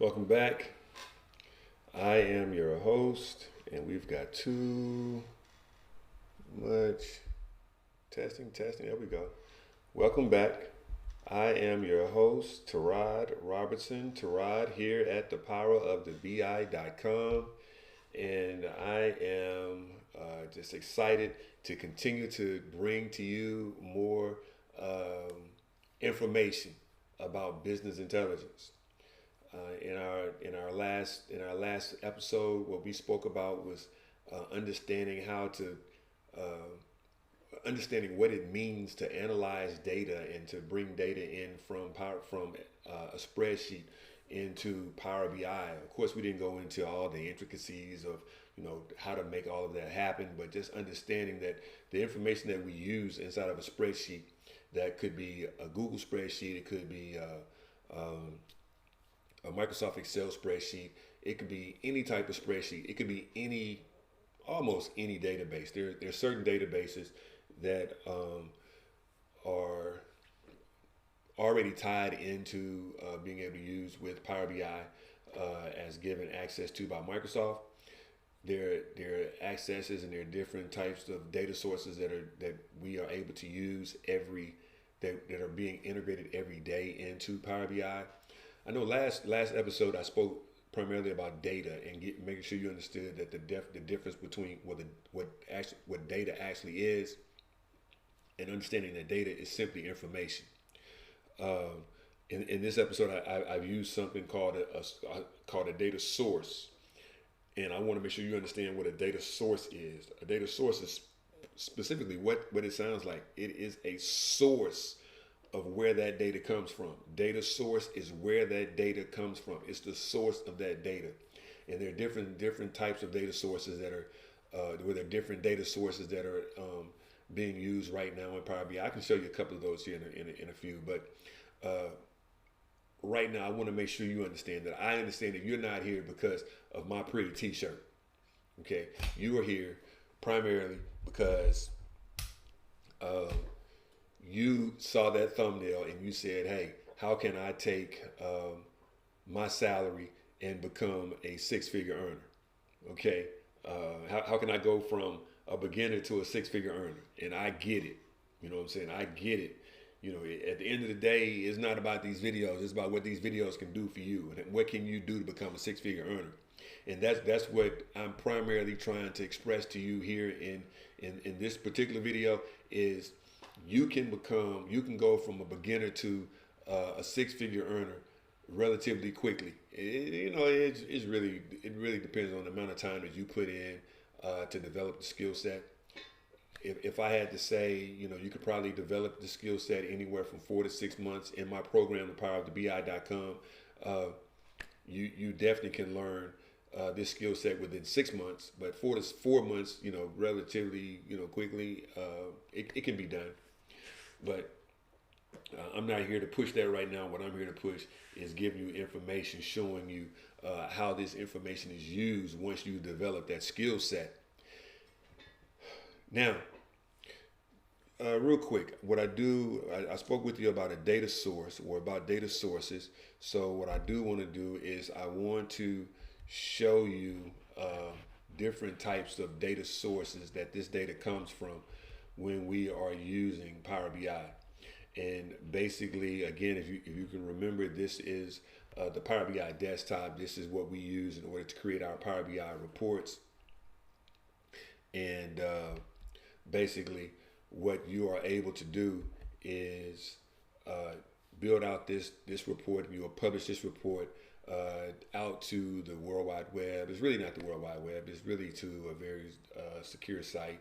Welcome back. I am your host, and we've got too much testing. There we go. Welcome back. I am your host, Tarad Robertson. Tarad here at thepowerofthebi.com, and I am just excited to continue to bring to you more information about business intelligence. In our last episode, what we spoke about was understanding how to understanding what it means to analyze data and to bring data in from a spreadsheet into Power BI. Of course, we didn't go into all the intricacies of how to make all of that happen, but just understanding that the information that we use inside of a spreadsheet, that could be a Google spreadsheet, it could be a Microsoft Excel spreadsheet. It could be any type of spreadsheet. It could be almost any database. There are certain databases that are already tied into being able to use with Power BI as given access to by Microsoft. There are accesses and there are different types of data sources that we are able to use that are being integrated every day into Power BI. I know last episode I spoke primarily about data and making sure you understood that the difference between what data actually is, and understanding that data is simply information. In this episode, I've used something called a data source, and I want to make sure you understand what a data source is. A data source is specifically what it sounds like. It is a source of where that data comes from. Data source is where that data comes from. It's the source of that data. And there are different types of data sources that are where there are different data sources that are being used right now in Power BI. I can show you a couple of those here in a few, but right now I want to make sure you understand that I understand that you're not here because of my pretty t-shirt. Okay, you are here primarily because you saw that thumbnail and you said, hey, how can I take my salary and become a six-figure earner? Okay, how can I go from a beginner to a six-figure earner? And I get it. You know what I'm saying? I get it. At the end of the day, it's not about these videos. It's about what these videos can do for you and what can you do to become a six-figure earner. And that's what I'm primarily trying to express to you here in this particular video is you can go from a beginner to a six-figure earner relatively quickly. It really depends on the amount of time that you put in to develop the skill set. If I had to say, you could probably develop the skill set anywhere from 4 to 6 months. In my program, thepowerofthebi.com, you definitely can learn this skill set within 6 months, but 4 months, relatively, quickly, it can be done. But I'm not here to push that right now. What I'm here to push is giving you information, showing you how this information is used once you develop that skill set. Now, real quick, what I do, I spoke with you about a data source or about data sources. So what I do want to do is I want to show you different types of data sources that this data comes from when we are using Power BI. And basically, again, if you can remember, this is the Power BI desktop. This is what we use in order to create our Power BI reports. And basically, what you are able to do is build out this report. You will publish this report out to the World Wide Web. It's really not the World Wide Web. It's really to a very secure site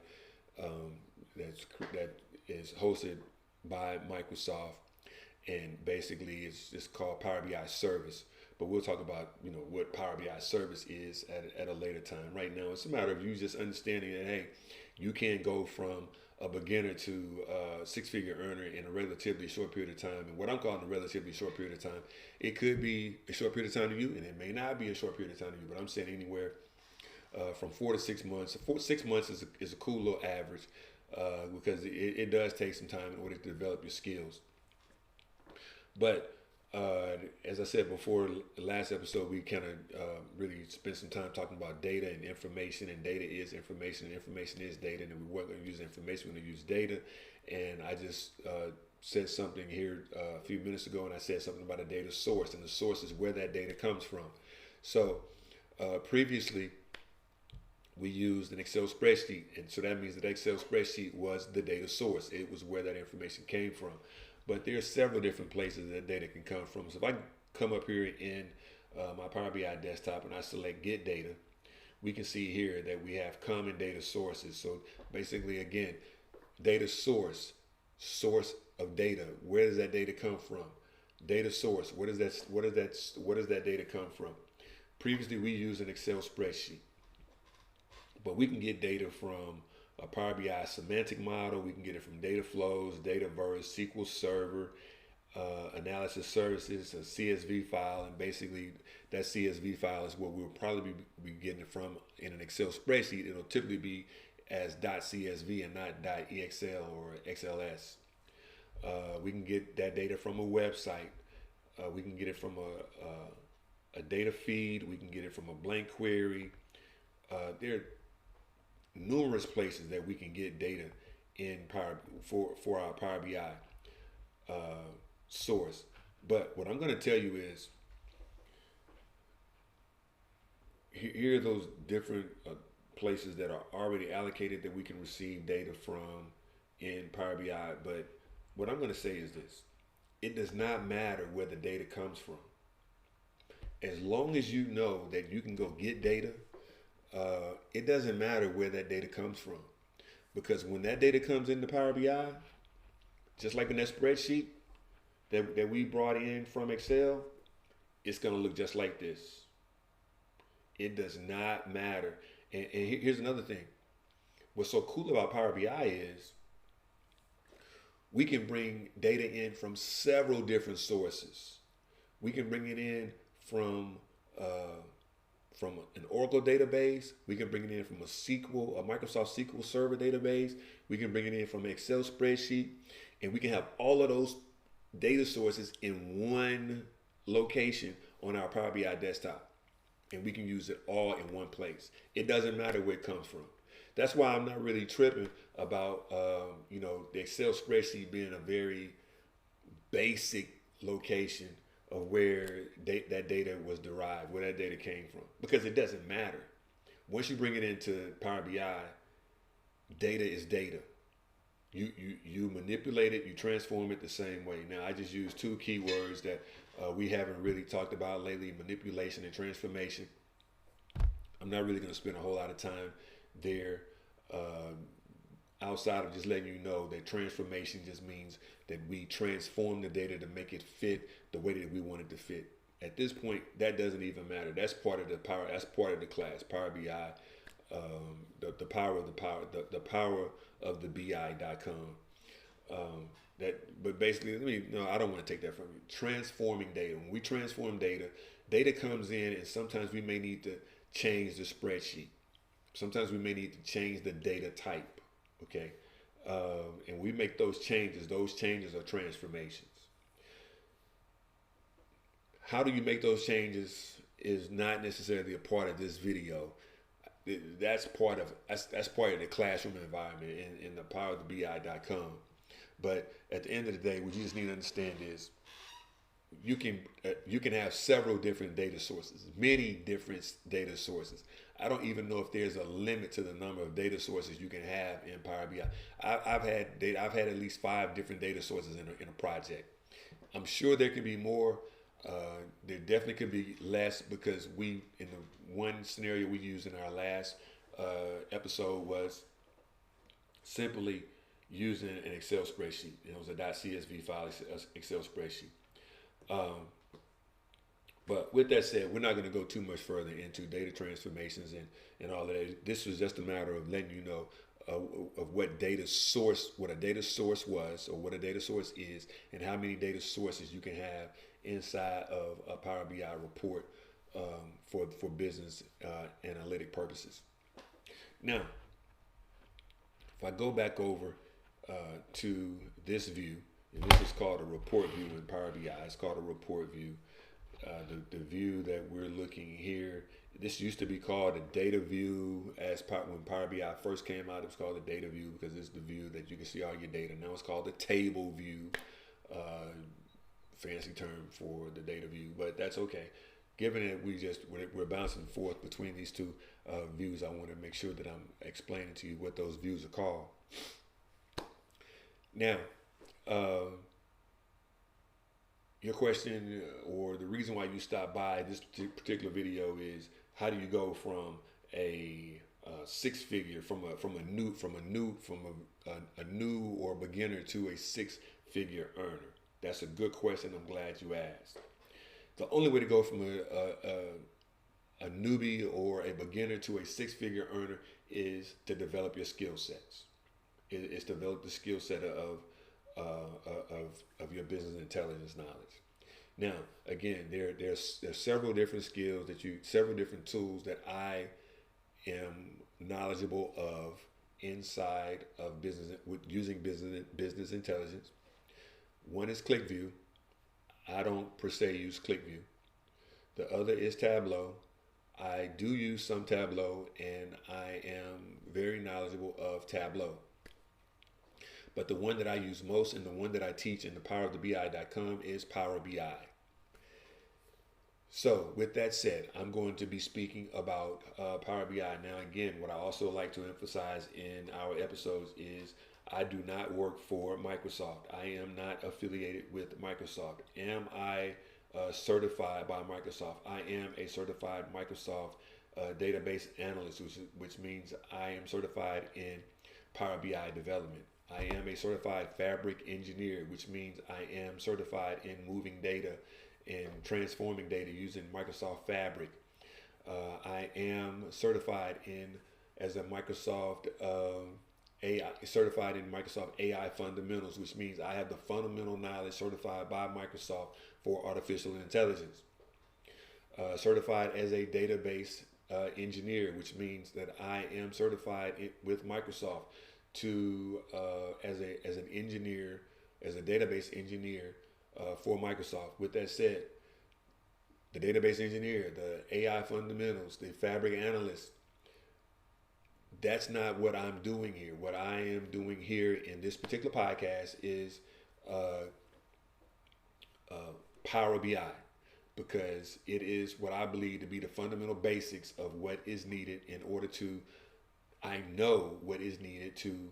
that is hosted by Microsoft, and basically it's called Power BI Service. But we'll talk about what Power BI Service is at a later time. Right now, it's a matter of you just understanding that hey, you can go from a beginner to a six-figure earner in a relatively short period of time. And what I'm calling a relatively short period of time, it could be a short period of time to you, and it may not be a short period of time to you. But I'm saying anywhere from 4 to 6 months. 6 months is a cool little average because it does take some time in order to develop your skills. But As I said before, the last episode, we kind of really spent some time talking about data and information, and data is information, and information is data, and we weren't going to use information, we're going to use data. And I just said something here a few minutes ago, and I said something about a data source, and the source is where that data comes from. So previously, we used an Excel spreadsheet, and so that means that Excel spreadsheet was the data source. It was where that information came from. But there are several different places that data can come from. So if I come up here in my Power BI desktop and I select Get Data, we can see here that we have common data sources. So basically, again, data source, source of data. Where does that data come from? Data source. Where does that data come from? Previously, we used an Excel spreadsheet. But we can get data from a Power BI semantic model. We can get it from data flows, Dataverse, SQL Server, analysis services, a CSV file, and basically that CSV file is what we'll probably be getting it from in an Excel spreadsheet. It'll typically be as .csv and not .exl or XLS. We can get that data from a website. We can get it from a data feed. We can get it from a blank query. There are numerous places that we can get data in Power for our Power BI source. But what I'm going to tell you is here are those different places that are already allocated that we can receive data from in Power BI. But what I'm going to say is this: it does not matter where the data comes from. As long as you know that you can go get data, it doesn't matter where that data comes from. Because when that data comes into Power BI, just like in that spreadsheet that we brought in from Excel, it's going to look just like this. It does not matter. And here's another thing. What's so cool about Power BI is we can bring data in from several different sources. We can bring it in from an Oracle database. We can bring it in from a Microsoft SQL Server database. We can bring it in from an Excel spreadsheet, and we can have all of those data sources in one location on our Power BI desktop, and we can use it all in one place. It doesn't matter where it comes from. That's why I'm not really tripping about the Excel spreadsheet being a very basic location of where that data was derived, where that data came from, because it doesn't matter. Once you bring it into Power BI, data is data. You manipulate it, you transform it the same way. Now, I just used two keywords that we haven't really talked about lately: manipulation and transformation. I'm not really going to spend a whole lot of time there. Outside of just letting you know that transformation just means that we transform the data to make it fit the way that we want it to fit. At this point, that doesn't even matter. That's part of the power. That's part of the class. Power BI, the power of the power, the power of the BI.com. But basically, I don't want to take that from you. Transforming data. When we transform data, data comes in, and sometimes we may need to change the spreadsheet. Sometimes we may need to change the data type. Okay, and we make those changes. Those changes are transformations. How do you make those changes is not necessarily a part of this video. That's part of the classroom environment in the power of the BI.com. But at the end of the day, what you just need to understand is you can have several different data sources, many different data sources. I don't even know if there's a limit to the number of data sources you can have in Power BI. I've had at least 5 different data sources in a project. I'm sure there could be more. There definitely could be less, because in the one scenario we used in our last episode was simply using an Excel spreadsheet. It was a .csv file, Excel spreadsheet. But with that said, we're not going to go too much further into data transformations and all of that. This was just a matter of letting you know of what a data source was, or what a data source is, and how many data sources you can have inside of a Power BI report for business analytic purposes. Now, if I go back over to this view, And this is called a report view in Power BI. It's called a report view. The view that we're looking here, this used to be called a data view. When Power BI first came out, it was called a data view because it's the view that you can see all your data. Now it's called the table view, fancy term for the data view, but that's okay. Given that we're bouncing forth between these two views, I want to make sure that I'm explaining to you what those views are called. Now, your question or the reason why you stopped by this particular video is how do you go from a six-figure from a new or beginner to a six-figure earner? That's a good question. I'm glad you asked. The only way to go from a newbie or a beginner to a six-figure earner is to develop your skill sets. It's to develop the skill set of your business intelligence knowledge. Now, again, there's several different skills several different tools that I am knowledgeable of inside of using business intelligence. One is ClickView. I don't per se use ClickView. The other is Tableau. I do use some Tableau, and I am very knowledgeable of Tableau. But the one that I use most and the one that I teach in the powerofthebi.com is Power BI. So with that said, I'm going to be speaking about Power BI. Now, again, what I also like to emphasize in our episodes is I do not work for Microsoft. I am not affiliated with Microsoft. Am I certified by Microsoft? I am a certified Microsoft database analyst, which means I am certified in Power BI development. I am a certified fabric engineer, which means I am certified in moving data and transforming data using Microsoft Fabric. I am certified as a Microsoft certified in Microsoft AI fundamentals, which means I have the fundamental knowledge certified by Microsoft for artificial intelligence. Certified as a database engineer, which means that I am certified with Microsoft as an engineer, as a database engineer for Microsoft. With that said, the database engineer, the AI fundamentals, the fabric analyst, that's not what I'm doing here. What I am doing here in this particular podcast is Power BI, because it is what I believe to be the fundamental basics of what is needed in order to, I know what is needed to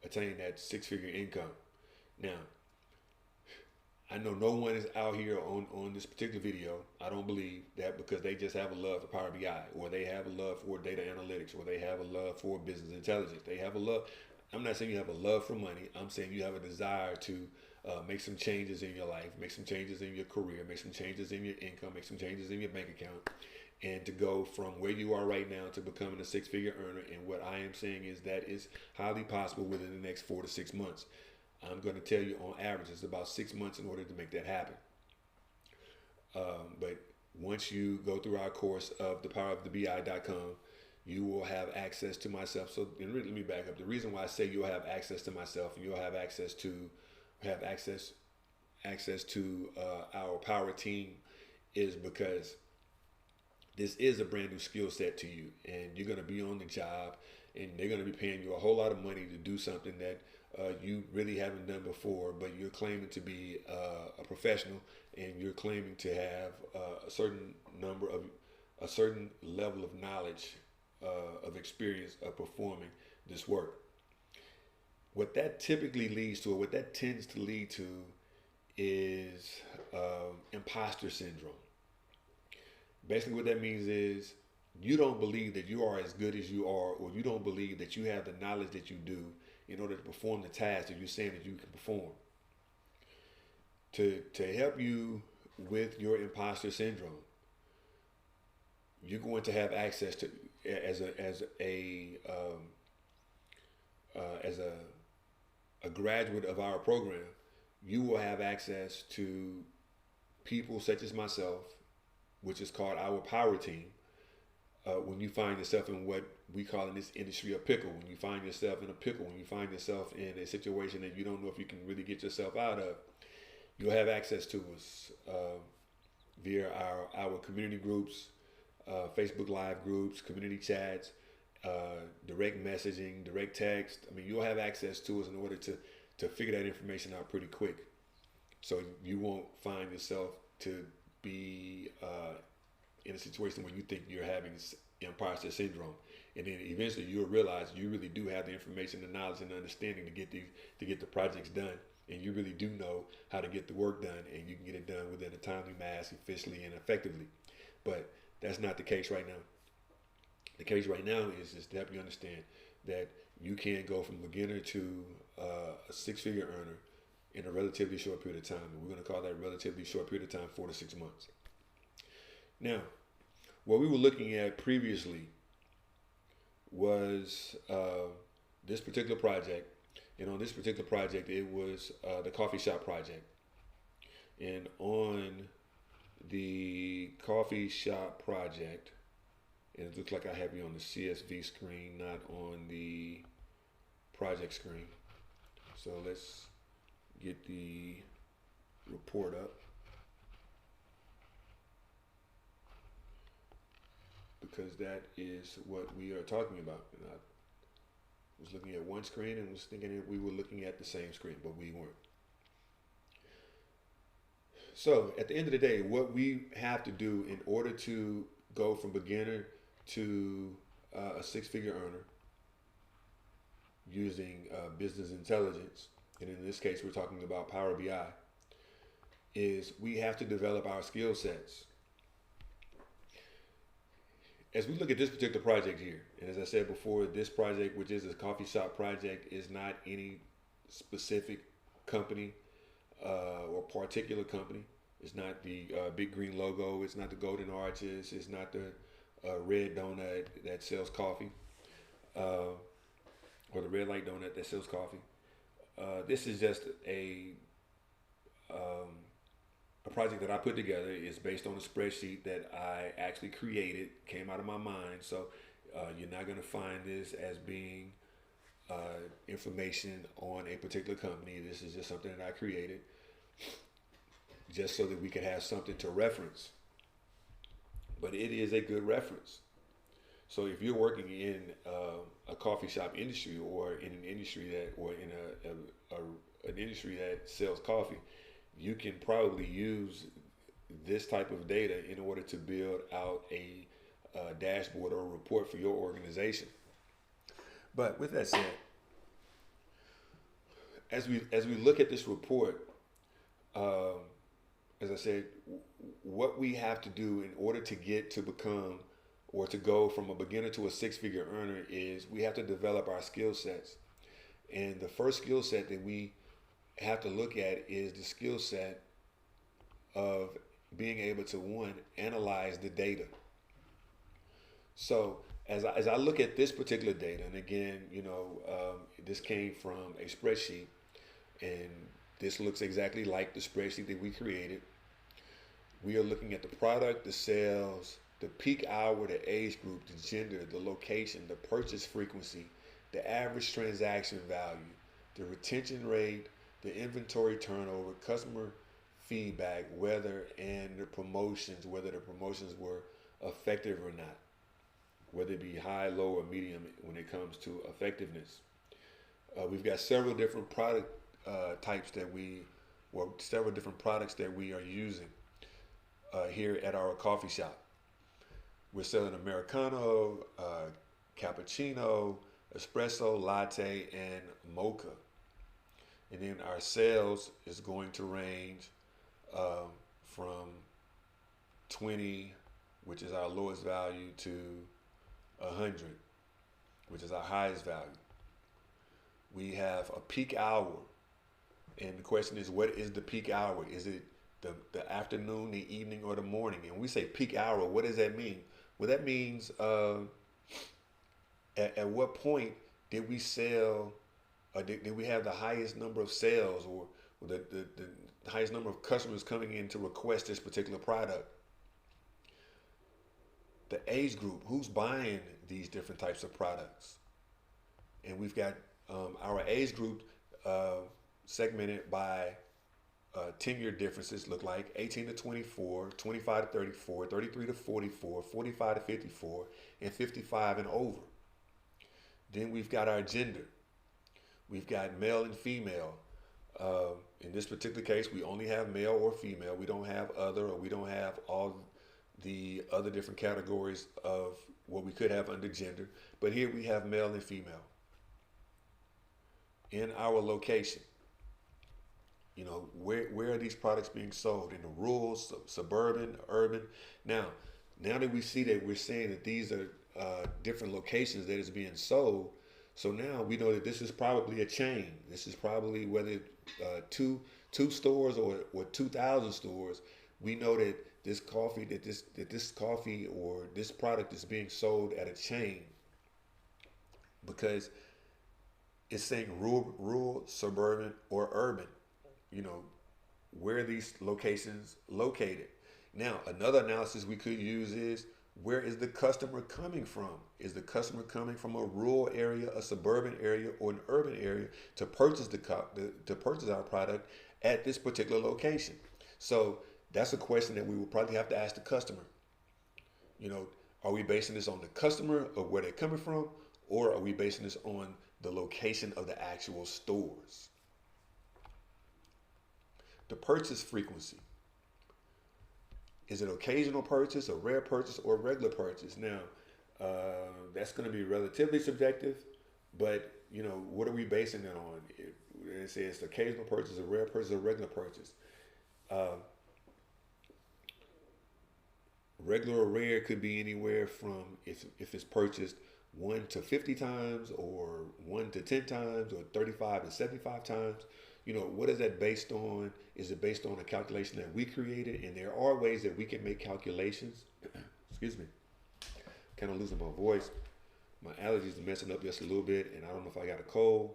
attain that six-figure income. Now, I know no one is out here on this particular video, I don't believe, that because they just have a love for Power BI, or they have a love for data analytics, or they have a love for business intelligence. They have a love. I'm not saying you have a love for money. I'm saying you have a desire to make some changes in your life, make some changes in your career, make some changes in your income, make some changes in your bank account, and to go from where you are right now to becoming a six-figure earner. And what I am saying is that is highly possible within the next 4 to 6 months. I'm going to tell you on average it's about 6 months in order to make that happen. But once you go through our course of thepowerofthebi.com, you will have access to myself. So let me back up. The reason why I say you'll have access to myself and you'll have access to our power team is because this is a brand new skill set to you, and you're going to be on the job, and they're going to be paying you a whole lot of money to do something that you really haven't done before, but you're claiming to be a professional, and you're claiming to have a certain level of knowledge, of experience of performing this work. What that typically leads to, or what that tends to lead to, is imposter syndrome. Basically what that means is you don't believe that you are as good as you are, or you don't believe that you have the knowledge that you do in order to perform the task that you're saying that you can perform. To help you with your imposter syndrome, you're going to have access to, as a graduate of our program, you will have access to people such as myself, which is called our power team. When you find yourself in what we call in this industry a pickle. When you find yourself in a pickle, when you find yourself in a situation that you don't know if you can really get yourself out of, you'll have access to us via our community groups, Facebook Live groups, community chats, direct messaging, direct text. I mean, you'll have access to us in order to figure that information out pretty quick. So you won't find yourself to be in a situation where you think you're having imposter syndrome, and then eventually you'll realize you really do have the information, the knowledge, and the understanding to get the projects done, and you really do know how to get the work done, and you can get it done within a timely mass, efficiently, and effectively. But that's not the case right now. The case right now is just to help you understand that you can go from beginner to a six-figure earner in a relatively short period of time. And we're going to call that relatively short period of time 4 to 6 months. Now, what we were looking at previously was this particular project. And on this particular project, it was the coffee shop project. And on the coffee shop project, and it looks like I have you on the CSV screen, not on the project screen. So let's get the report up, because that is what we are talking about. And I was looking at one screen and was thinking that we were looking at the same screen, but we weren't. So at the end of the day, what we have to do in order to go from beginner to a six-figure earner using business intelligence, and in this case we're talking about Power BI, is we have to develop our skill sets. As we look at this particular project here, and as I said before, this project, which is a coffee shop project, is not any specific company or particular company. It's not the big green logo. It's not the golden arches. It's not the red donut that sells coffee, or the red light donut that sells coffee. This is just a project that I put together. Is based on a spreadsheet that I actually created, came out of my mind. So you're not going to find this as being information on a particular company. This is just something that I created just so that we could have something to reference. But it is a good reference. So if you're working in a coffee shop industry, or in an industry an industry that sells coffee, you can probably use this type of data in order to build out a dashboard or a report for your organization. But with that said, as we look at this report, as I said, what we have to do in order to get to become, or to go from a beginner to a six-figure earner, is we have to develop our skill sets. And the first skill set that we have to look at is the skill set of being able to, one, analyze the data. So as I look at this particular data, and again, this came from a spreadsheet, and this looks exactly like the spreadsheet that we created. We are looking at the product, the sales, the peak hour, the age group, the gender, the location, the purchase frequency, the average transaction value, the retention rate, the inventory turnover, customer feedback, whether the promotions were effective or not, whether it be high, low, or medium when it comes to effectiveness. We've got several different product types several different products that we are using here at our coffee shop. We're selling Americano, cappuccino, espresso, latte, and mocha. And then our sales is going to range from 20, which is our lowest value, to 100, which is our highest value. We have a peak hour. And the question is, what is the peak hour? Is it the afternoon, the evening, or the morning? And when we say peak hour, what does that mean? Well, that means at what point did we sell, or did we have the highest number of sales, or the highest number of customers coming in to request this particular product? the age group, who's buying these different types of products. And we've got our age group uh, segmented by tenure differences look like 18 to 24, 25 to 34, 33 to 44, 45 to 54, and 55 and over. Then we've got our gender. We've got male and female. In this particular case, we only have male or female. We don't have other, or we don't have all the other different categories of what we could have under gender. But here we have male and female. In our location, where are these products being sold? In the rural, suburban, urban? Now that we see that, we're saying that these are different locations that is being sold. So now we know that this is probably a chain. This is probably, whether two stores or 2,000 stores. We know that this coffee or this product is being sold at a chain, because it's saying rural, suburban, or urban. You know, where are these locations located? Now, another analysis we could use is, where is the customer coming from? Is the customer coming from a rural area, a suburban area, or an urban area to purchase to purchase our product at this particular location? So that's a question that we will probably have to ask the customer. Are we basing this on the customer of where they're coming from, or are we basing this on the location of the actual stores? The purchase frequency. Is it occasional purchase, a rare purchase, or regular purchase? Now, that's going to be relatively subjective, but what are we basing it on? It says occasional purchase, a rare purchase, or regular purchase. Regular or rare could be anywhere from, if it's purchased 1 to 50 times, or 1 to 10 times, or 35 to 75 times. What is that based on? Is it based on a calculation that we created? And there are ways that we can make calculations. Excuse me. Kind of losing my voice. My allergies are messing up just a little bit, and I don't know if I got a cold.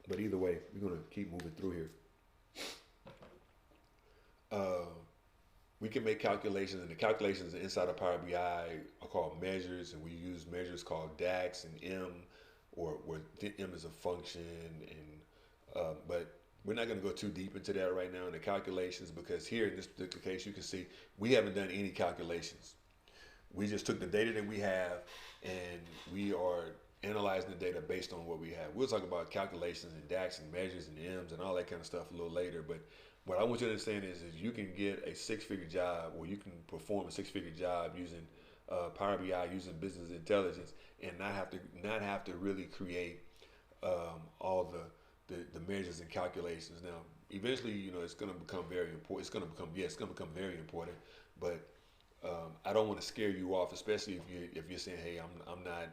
But either way, we're going to keep moving through here. We can make calculations, and the calculations inside of Power BI are called measures, and we use measures called DAX and M, or where M is a function. But we're not going to go too deep into that right now in the calculations, because here in this particular case, you can see we haven't done any calculations. We just took the data that we have, and we are analyzing the data based on what we have. We'll talk about calculations and DAX and measures and M's and all that kind of stuff a little later, but what I want you to understand is you can get a six-figure job, or you can perform a six-figure job using Power BI, using business intelligence, and not have to really create all the measures and calculations. Now, eventually, it's going to become very important. It's going to become very important. But I don't want to scare you off, especially if you're saying, "Hey, I'm not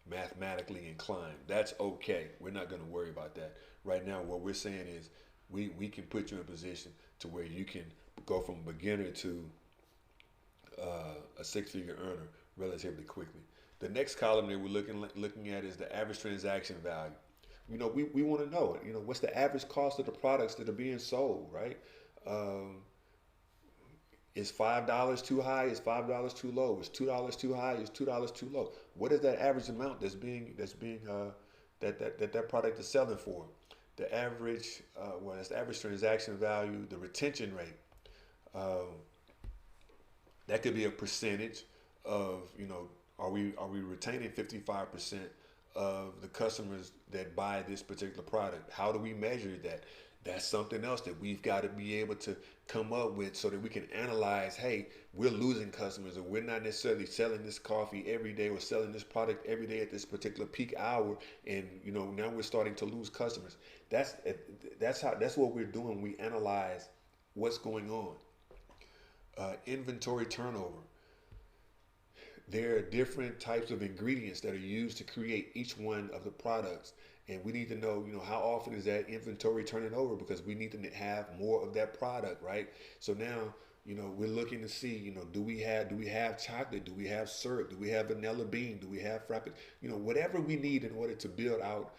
mathematically inclined." That's okay. We're not going to worry about that right now. What we're saying is, we can put you in a position to where you can go from beginner to a six-figure earner relatively quickly. The next column that we're looking at is the average transaction value. We want to know, what's the average cost of the products that are being sold, right? Is $5 too high? Is $5 too low? Is $2 too high? Is $2 too low? What is that average amount that product is selling for? The average, that's the average transaction value. The retention rate, that could be a percentage of, are we retaining 55% of the customers that buy this particular product? How do we measure that? That's something else that we've got to be able to come up with, so that we can analyze, hey, we're losing customers, or we're not necessarily selling this coffee every day, or selling this product every day at this particular peak hour, and now we're starting to lose customers. That's what we're doing. We analyze what's going on. Inventory turnover. There are different types of ingredients that are used to create each one of the products. And we need to know, how often is that inventory turning over, because we need to have more of that product, right? So now, we're looking to see, do we have chocolate? Do we have syrup? Do we have vanilla bean? Do we have frappe? Whatever we need in order to build out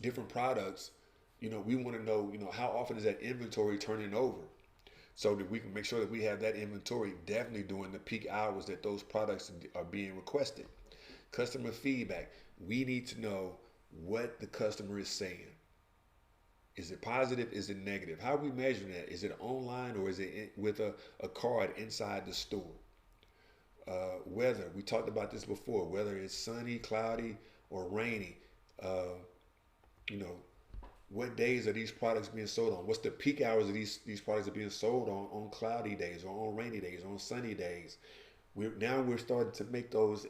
different products, We want to know, how often is that inventory turning over, so that we can make sure that we have that inventory definitely during the peak hours that those products are being requested. Customer feedback. We need to know what the customer is saying. Is it positive? Is it negative? How are we measuring that? Is it online, or is it with a card inside the store? Weather. We talked about this before. Whether it's sunny, cloudy, or rainy. Uh, you know, what days are these products being sold on? What's the peak hours of these products are being sold on cloudy days, or on rainy days, or on sunny days? We're starting to make those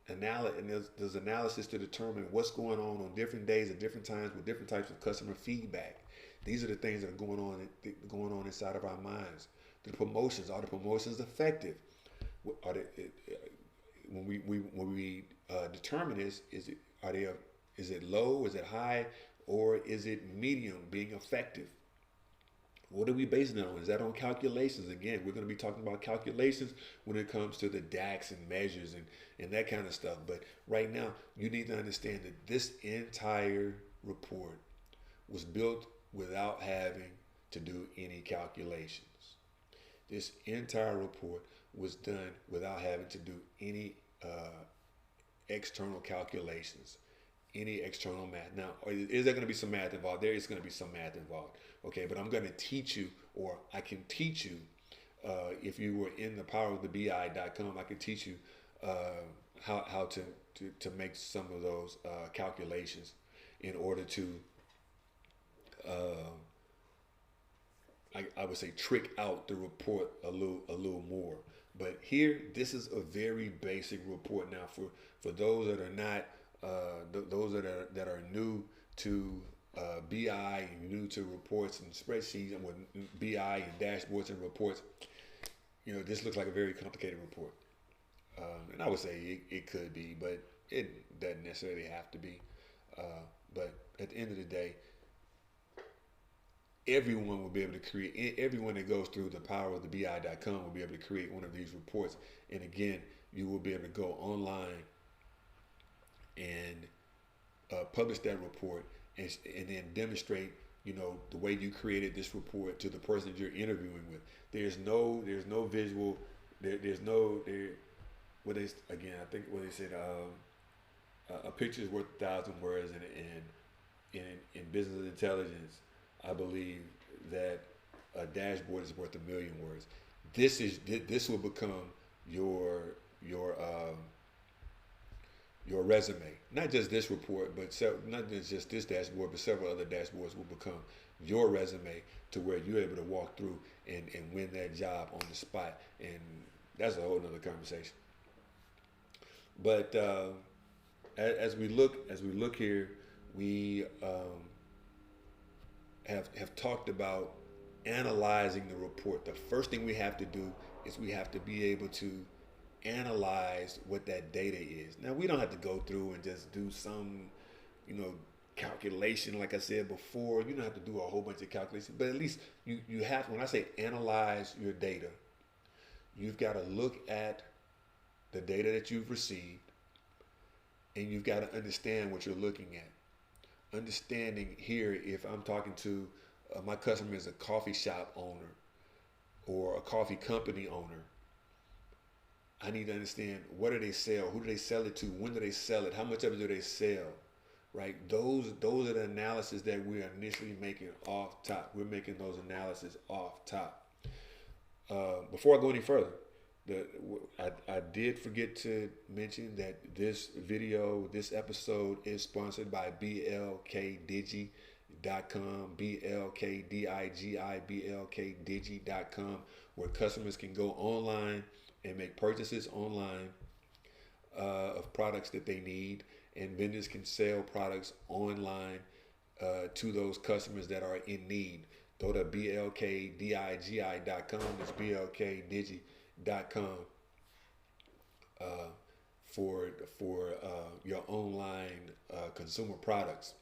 there's analysis to determine what's going on different days at different times with different types of customer feedback. These are the things that are going on inside of our minds. The promotions, are the promotions effective? Are they, when we determine this, is it low, is it high, or is it medium, being effective? What are we basing it on? Is that on calculations? Again, we're going to be talking about calculations when it comes to the DAX and measures and that kind of stuff. But right now, you need to understand that this entire report was built without having to do any calculations. This entire report was done without having to do any external calculations, any external math. Now, is there going to be some math involved? There is going to be some math involved. Okay, but I'm going to teach you, or I can teach you, if you were in the powerofthebi.com, I can teach you how to make some of those calculations in order to, I would say, trick out the report a little more. But here, this is a very basic report. Now, for those that are not, those that are new to BI and new to reports and spreadsheets, and with BI and dashboards and reports, this looks like a very complicated report. And I would say it could be, but it doesn't necessarily have to be. But at the end of the day, everyone will be able to create, everyone that goes through the powerofthebi.com will be able to create one of these reports. And again, you will be able to go online and publish that report, and then demonstrate, the way you created this report to the person that you're interviewing with. There's no visual. I think what they said, a picture is worth 1,000 words, and in business intelligence, I believe that a dashboard is worth 1,000,000 words. This will become your resume. Not just this report, but not just this dashboard, but several other dashboards will become your resume, to where you're able to walk through and win that job on the spot. And that's a whole nother conversation. But as we look here, we have talked about analyzing the report. The first thing we have to do is we have to be able to analyze what that data is. Now, we don't have to go through and just do some, calculation. Like I said before, you don't have to do a whole bunch of calculations, but at least you have, when I say analyze your data, you've got to look at the data that you've received, and you've got to understand what you're looking at. Understanding here, if I'm talking to my customer is a coffee shop owner or a coffee company owner, I need to understand, what do they sell? Who do they sell it to? When do they sell it? How much of it do they sell? Right? Those are the analysis that we're initially making off top. We're making those analysis off top. Before I go any further, I did forget to mention that this episode is sponsored by blkdigi.com, blkdigi.com, where customers can go online and make purchases online of products that they need, and vendors can sell products online to those customers that are in need. Go to blkdigi.com. That's blkdigi.com for your online consumer products.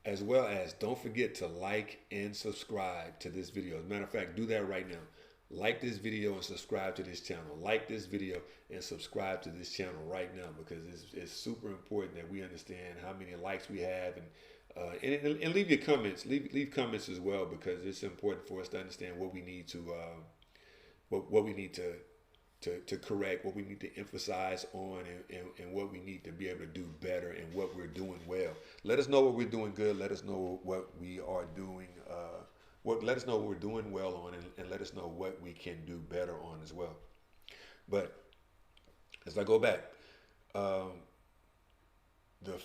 As well as, don't forget to like and subscribe to this video. As a matter of fact, do that right now. Like this video and subscribe to this channel. Like this video and subscribe to this channel right now, because it's super important that we understand how many likes we have, and And leave your comments. Leave comments as well, because it's important for us to understand what we need to what we need to correct, what we need to emphasize on, and what we need to be able to do better, and what we're doing well. Let us know what we're doing good. Let us know what we are doing. Let us know what we're doing well on, and let us know what we can do better on as well. But as I go back, the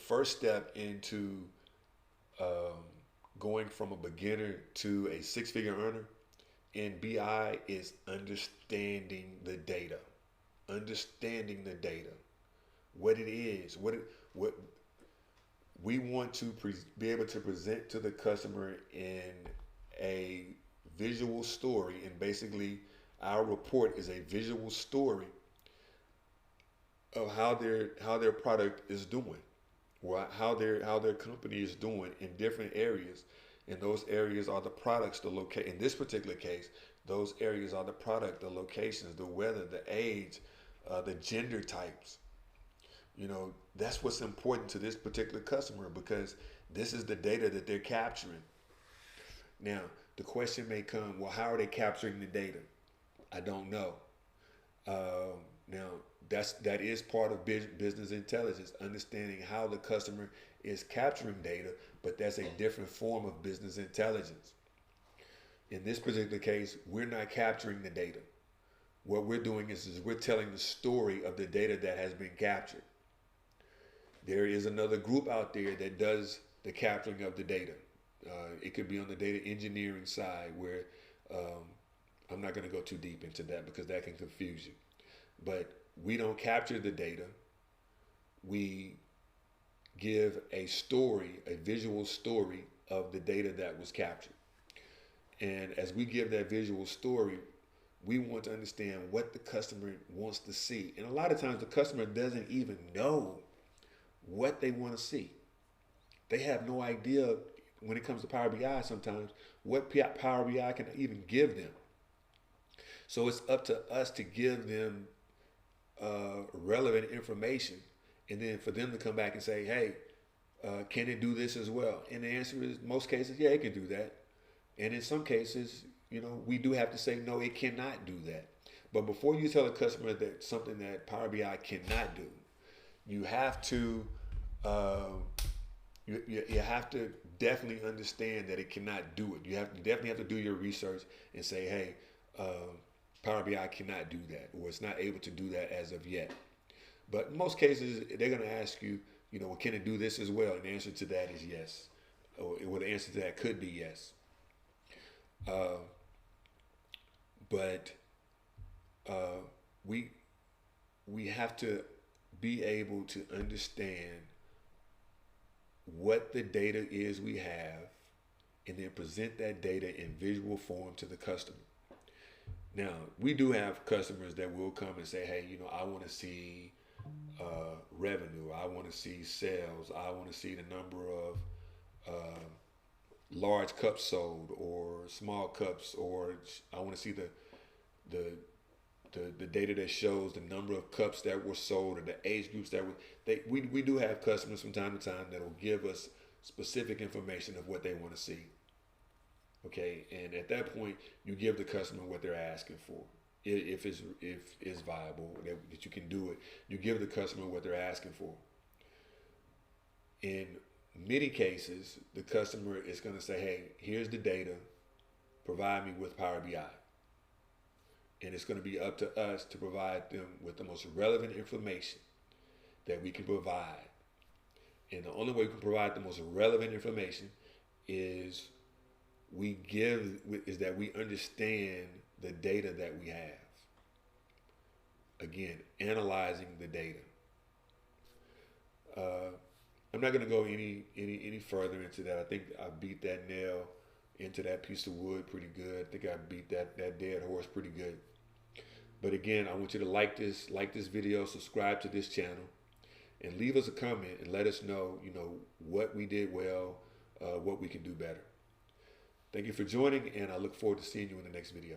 first step into um, going from a beginner to a six-figure earner in BI is understanding the data. Understanding the data, what it is, what we want to be able to present to the customer in a visual story. And basically, our report is a visual story of how their product is doing, or how their company is doing in different areas. And those areas are the products, the in this particular case, those areas are the product, the locations, the weather, the age, the gender types. That's what's important to this particular customer, because this is the data that they're capturing. Now, the question may come, well, how are they capturing the data? I don't know. Now, that is part of business intelligence, understanding how the customer is capturing data, but that's a different form of business intelligence. In this particular case, we're not capturing the data. What we're doing is we're telling the story of the data that has been captured. There is another group out there that does the capturing of the data. It could be on the data engineering side, where I'm not going to go too deep into that because that can confuse you. But we don't capture the data. We give a story, a visual story of the data that was captured. And as we give that visual story, we want to understand what the customer wants to see. And a lot of times the customer doesn't even know what they want to see. They have no idea, when it comes to Power BI sometimes, what Power BI can even give them. So it's up to us to give them relevant information, and then for them to come back and say, hey, can it do this as well? And the answer is, most cases, yeah, it can do that. And in some cases, we do have to say, no, it cannot do that. But before you tell a customer that something that Power BI cannot do, you have to you have to definitely understand that it cannot do it. You definitely have to do your research and say, hey, Power BI cannot do that, or it's not able to do that as of yet. But in most cases, they're going to ask you, well, can it do this as well? And the answer to that is yes. Or the answer to that could be yes. But we have to be able to understand what the data is we have, and then present that data in visual form to the customer. Now, we do have customers that will come and say, hey, I want to see revenue. I want to see sales. I want to see the number of large cups sold, or small cups, or I want to see the data that shows the number of cups that were sold, or the age groups that were. We do have customers from time to time that will give us specific information of what they want to see. Okay, and at that point, you give the customer what they're asking for. If it's viable, that you can do it, you give the customer what they're asking for. In many cases, the customer is going to say, hey, here's the data, provide me with Power BI. And it's going to be up to us to provide them with the most relevant information that we can provide. And the only way we can provide the most relevant information is that we understand the data that we have. Again, analyzing the data. I'm not going to go any further into that. I think I beat that nail into that piece of wood pretty good. I think I beat that dead horse pretty good. But again, I want you to like this video, subscribe to this channel, and leave us a comment and let us know, what we did well, what we can do better. Thank you for joining, and I look forward to seeing you in the next video.